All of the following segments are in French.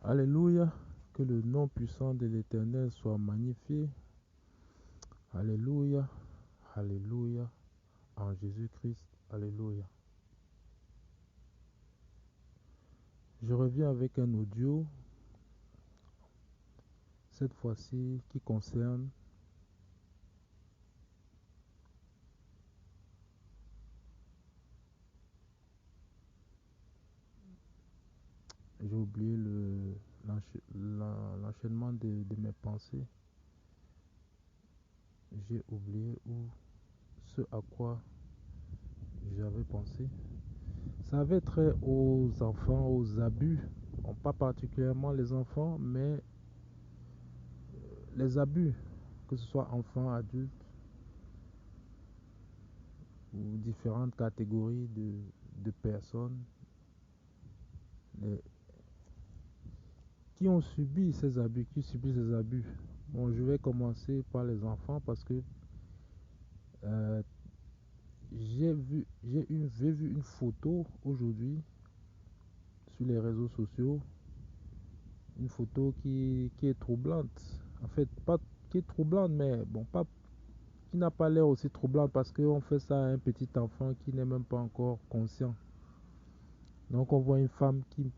Alléluia, que le nom puissant de l'Éternel soit magnifié. Alléluia, Alléluia, en Jésus-Christ. Alléluia. Je reviens avec un audio, cette fois-ci qui concerne j'ai oublié l'enchaînement de mes pensées. J'ai oublié ce à quoi j'avais pensé. Ça avait trait aux enfants, aux abus. Bon, pas particulièrement les enfants, mais les abus, que ce soit enfants, adultes ou différentes catégories de personnes les- qui ont subi ces abus, qui subissent ces abus. Bon, je vais commencer par les enfants parce que euh, j'ai vu une photo aujourd'hui sur les réseaux sociaux, une photo qui est troublante. En fait, pas qui est troublante, mais bon, pas qui n'a pas l'air aussi troublante parce qu'on fait ça à un petit enfant qui n'est même pas encore conscient. Donc on voit une femme qui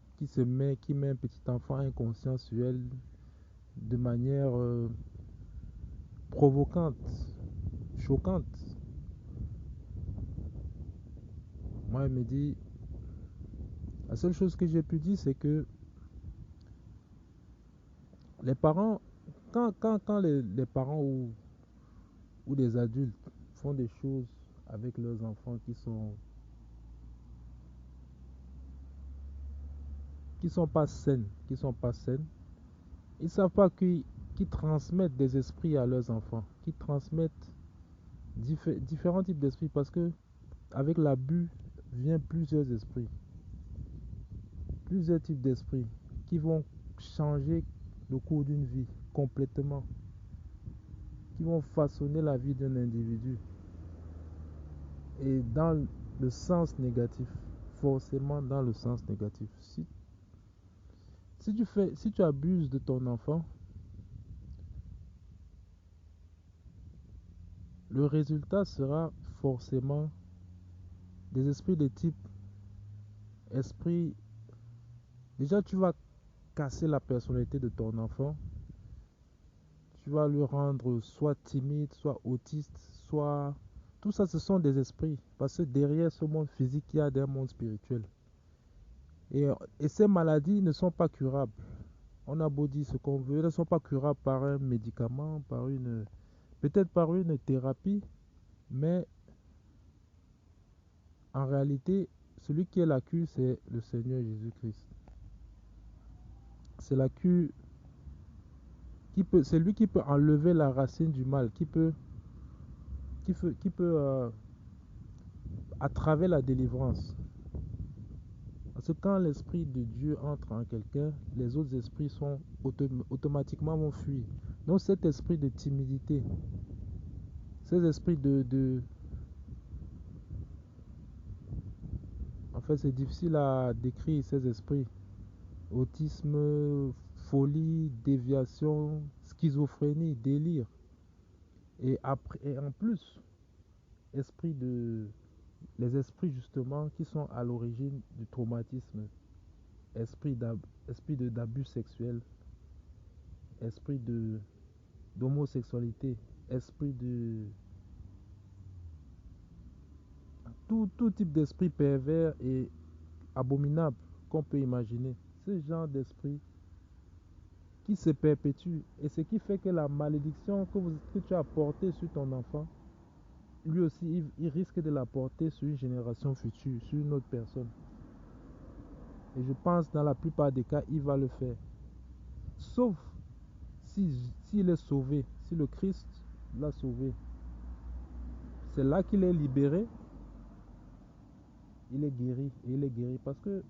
met un petit enfant inconscient sur elle de manière provocante, choquante. Moi, elle me dit, la seule chose que j'ai pu dire, c'est que les parents, quand les parents ou des adultes font des choses avec leurs enfants qui sont pas saines, ils savent pas qu'ils transmettent des esprits à leurs enfants, qu'ils transmettent différents types d'esprits parce que avec l'abus vient plusieurs types d'esprits qui vont changer le cours d'une vie complètement, qui vont façonner la vie d'un individu et dans le sens négatif, forcément dans le sens négatif. Si tu abuses de ton enfant, le résultat sera forcément des esprits de type esprit. Déjà, tu vas casser la personnalité de ton enfant. Tu vas le rendre soit timide, soit autiste, soit... Tout ça, ce sont des esprits. Parce que derrière ce monde physique, il y a des mondes spirituels. Et ces maladies ne sont pas curables. On a beau dire ce qu'on veut, elles ne sont pas curables par un médicament, peut-être par une thérapie, mais en réalité, celui qui est la cure, c'est le Seigneur Jésus-Christ. C'est la cure c'est lui qui peut enlever la racine du mal, qui peut à travers la délivrance. Parce que quand l'esprit de Dieu entre en quelqu'un, les autres esprits sont automatiquement vont fuir. Donc cet esprit de timidité, ces esprits en fait c'est difficile à décrire ces esprits. Autisme, folie, déviation, schizophrénie, délire. Et en plus, esprit de, les esprits justement qui sont à l'origine du traumatisme, esprit d'abus sexuel, esprit d'homosexualité, esprit de tout type d'esprit pervers et abominable qu'on peut imaginer. Ce genre d'esprit qui se perpétue et ce qui fait que la malédiction que tu as portée sur ton enfant, lui aussi, il risque de la porter sur une génération future, sur une autre personne. Et je pense dans la plupart des cas, il va le faire. Sauf s'il est sauvé, si le Christ l'a sauvé. C'est là qu'il est libéré, il est guéri. Et il est guéri parce que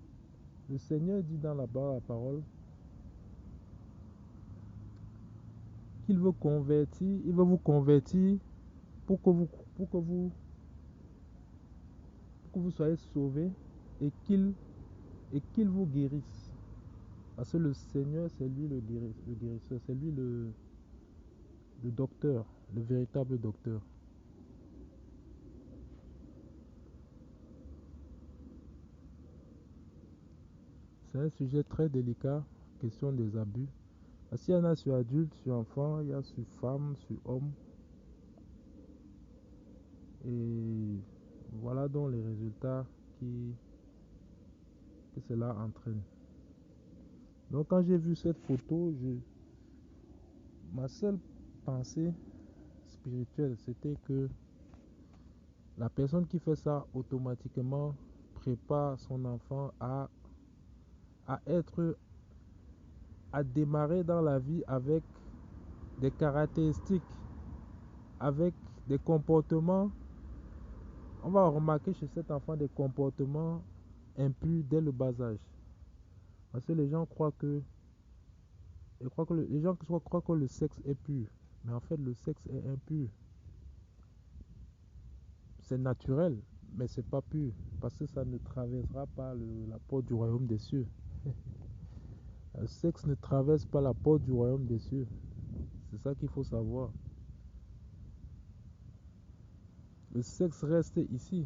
le Seigneur dit dans la parole qu'il veut convertir, il veut vous convertir pour que pour que vous, pour que vous soyez sauvés et qu'il vous guérisse. Parce que le Seigneur, c'est lui le guérisseur, c'est lui le docteur, le véritable docteur. C'est un sujet très délicat, question des abus. Parce qu'il y en a sur adultes, sur enfants, il y a sur femmes, sur hommes. Et voilà donc les résultats que cela entraîne. Donc quand j'ai vu cette photo, ma seule pensée spirituelle, c'était que la personne qui fait ça automatiquement prépare son enfant à être, à démarrer dans la vie avec des caractéristiques, avec des comportements. On va remarquer chez cet enfant des comportements impurs dès le bas âge. Parce que les gens croient que, les gens croient que le sexe est pur. Mais en fait, le sexe est impur. C'est naturel, mais c'est pas pur. Parce que ça ne traversera pas la porte du royaume des cieux. Le sexe ne traverse pas la porte du royaume des cieux. C'est ça qu'il faut savoir. Le sexe reste ici.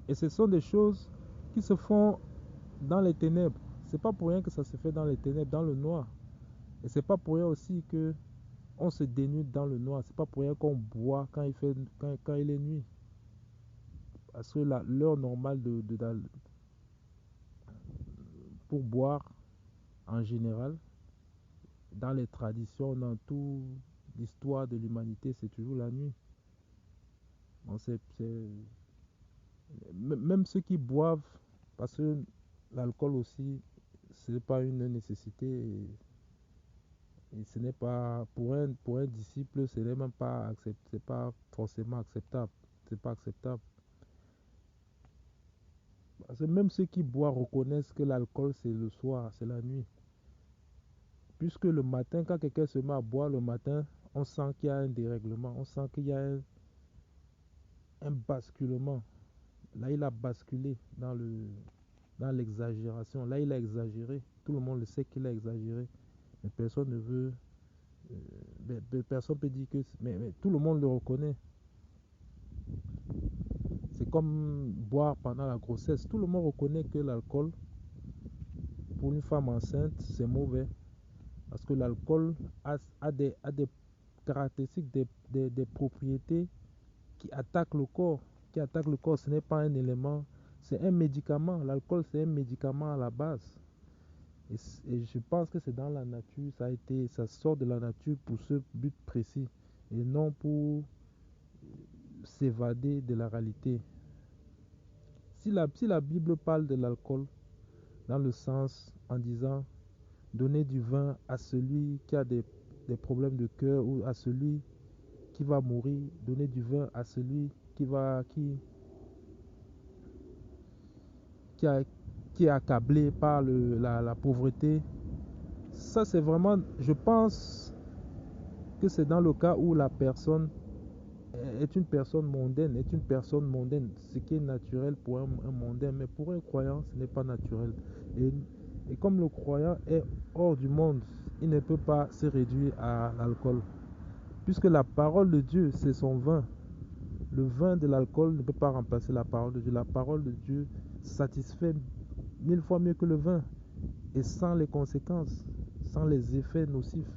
Et ce sont des choses qui se font dans les ténèbres. C'est pas pour rien que ça se fait dans les ténèbres, dans le noir. Et c'est pas pour rien aussi que on se dénude dans le noir. C'est pas pour rien qu'on boit quand il est nuit. Parce que l'heure normale pour boire, en général, dans les traditions, dans toute l'histoire de l'humanité, c'est toujours la nuit. Bon, même ceux qui boivent, parce que l'alcool aussi, ce n'est pas une nécessité. Et ce n'est pas, pour un disciple, ce n'est même pas c'est pas forcément acceptable. C'est pas acceptable. Parce que même ceux qui boivent reconnaissent que l'alcool, c'est le soir, c'est la nuit. Puisque le matin, quand quelqu'un se met à boire le matin, on sent qu'il y a un dérèglement, on sent qu'il y a un basculement. Là, il a basculé dans l'exagération. Là, il a exagéré. Tout le monde le sait qu'il a exagéré. Mais personne ne veut. Personne peut dire que. Mais tout le monde le reconnaît. C'est comme boire pendant la grossesse. Tout le monde reconnaît que l'alcool, pour une femme enceinte, c'est mauvais. Parce que l'alcool a des caractéristiques, des propriétés qui attaquent le corps. Qui attaquent le corps, ce n'est pas un élément, c'est un médicament. L'alcool, c'est un médicament à la base. Et je pense que c'est dans la nature, ça sort de la nature pour ce but précis et non pour s'évader de la réalité. Si la Bible parle de l'alcool dans le sens en disant donner du vin à celui qui a des problèmes de cœur ou à celui qui va mourir, donner du vin à celui qui, a, qui est accablé par la pauvreté, ça c'est vraiment, je pense que c'est dans le cas où la personne est une personne mondaine, ce qui est naturel pour un mondain, mais pour un croyant, ce n'est pas naturel. Et, et comme le croyant est hors du monde, il ne peut pas se réduire à l'alcool. Puisque la parole de Dieu, c'est son vin. Le vin de l'alcool ne peut pas remplacer la parole de Dieu. La parole de Dieu satisfait 1000 fois mieux que le vin. Et sans les conséquences, sans les effets nocifs.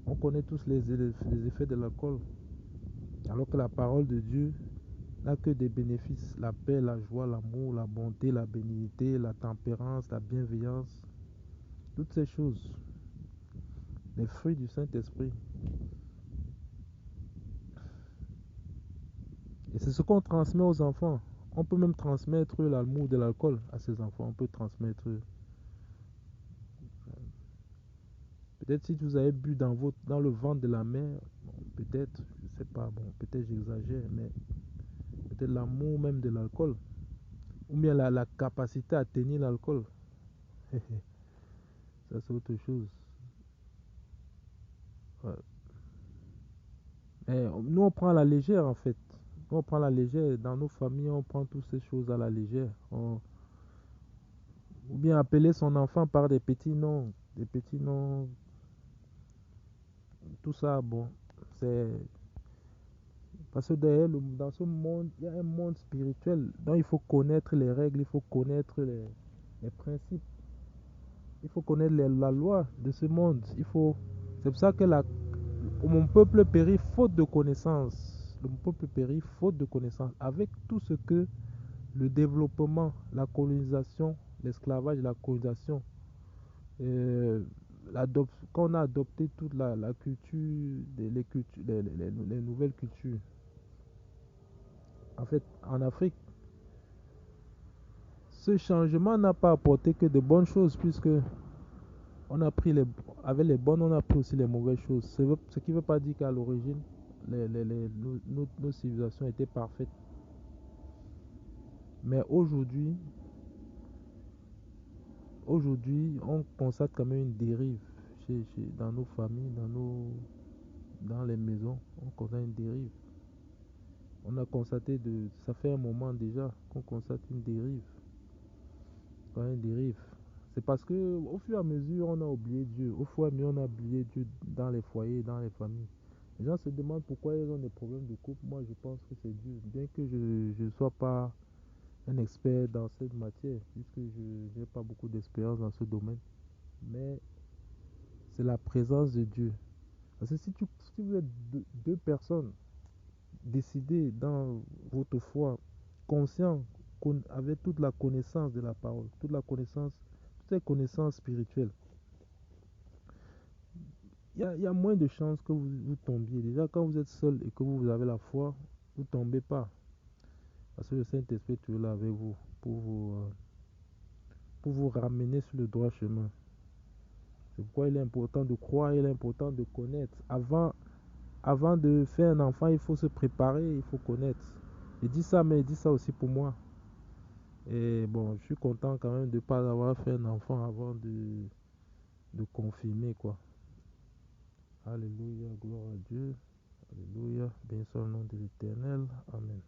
On connaît tous les effets de l'alcool. Alors que la parole de Dieu n'a que des bénéfices. La paix, la joie, l'amour, la bonté, la bénignité, la tempérance, la bienveillance. Toutes ces choses. Les fruits du Saint-Esprit. Et c'est ce qu'on transmet aux enfants. On peut même transmettre l'amour de l'alcool à ses enfants. On peut transmettre. Peut-être si vous avez bu dans le ventre de la mère, bon, peut-être, je sais pas, bon, peut-être j'exagère, mais peut-être l'amour même de l'alcool. Ou bien la capacité à tenir l'alcool. Ça, c'est autre chose. Ouais. Mais nous, on prend à la légère, en fait. Nous, on prend à la légère. Dans nos familles, on prend toutes ces choses à la légère. Ou bien appeler son enfant par des petits noms, tout ça, bon, c'est parce que derrière dans ce monde, il y a un monde spirituel. Donc il faut connaître les règles, il faut connaître les principes, il faut connaître la loi de ce monde. C'est pour ça que mon peuple périt faute de connaissances. Mon peuple périt faute de connaissances. Avec tout ce que le développement, la colonisation, l'esclavage, la colonisation, euh, quand on a adopté toute la culture, les nouvelles cultures, en fait, en Afrique, ce changement n'a pas apporté que de bonnes choses, puisque on a pris avec les bonnes, on a pris aussi les mauvaises choses. Ce qui ne veut pas dire qu'à l'origine, nos civilisations étaient parfaites. Mais aujourd'hui, on constate quand même une dérive dans nos familles, dans les maisons. On constate une dérive. On a constaté, ça fait un moment déjà qu'on constate une dérive. Une dérive. C'est parce que au fur et à mesure, on a oublié Dieu. Au fur et à mesure, on a oublié Dieu dans les foyers, dans les familles. Les gens se demandent pourquoi ils ont des problèmes de couple. Moi, je pense que c'est Dieu. Bien que je ne sois pas un expert dans cette matière, puisque je n'ai pas beaucoup d'expérience dans ce domaine. Mais c'est la présence de Dieu. Parce que si vous êtes deux personnes décidées dans votre foi, conscients, avec toute la connaissance de la parole, toutes les connaissances spirituelles, il y a moins de chances que vous tombiez. Déjà, quand vous êtes seul et que vous avez la foi, vous ne tombez pas. Parce que le Saint-Esprit est toujours là avec vous pour vous ramener sur le droit chemin. C'est pourquoi il est important de croire, il est important de connaître. Avant de faire un enfant, il faut se préparer, il faut connaître. Je dis ça, mais je dis ça aussi pour moi. Et bon, je suis content quand même de ne pas avoir fait un enfant avant de confirmer, quoi. Alléluia, gloire à Dieu. Alléluia, béni soit le nom de l'Éternel. Amen.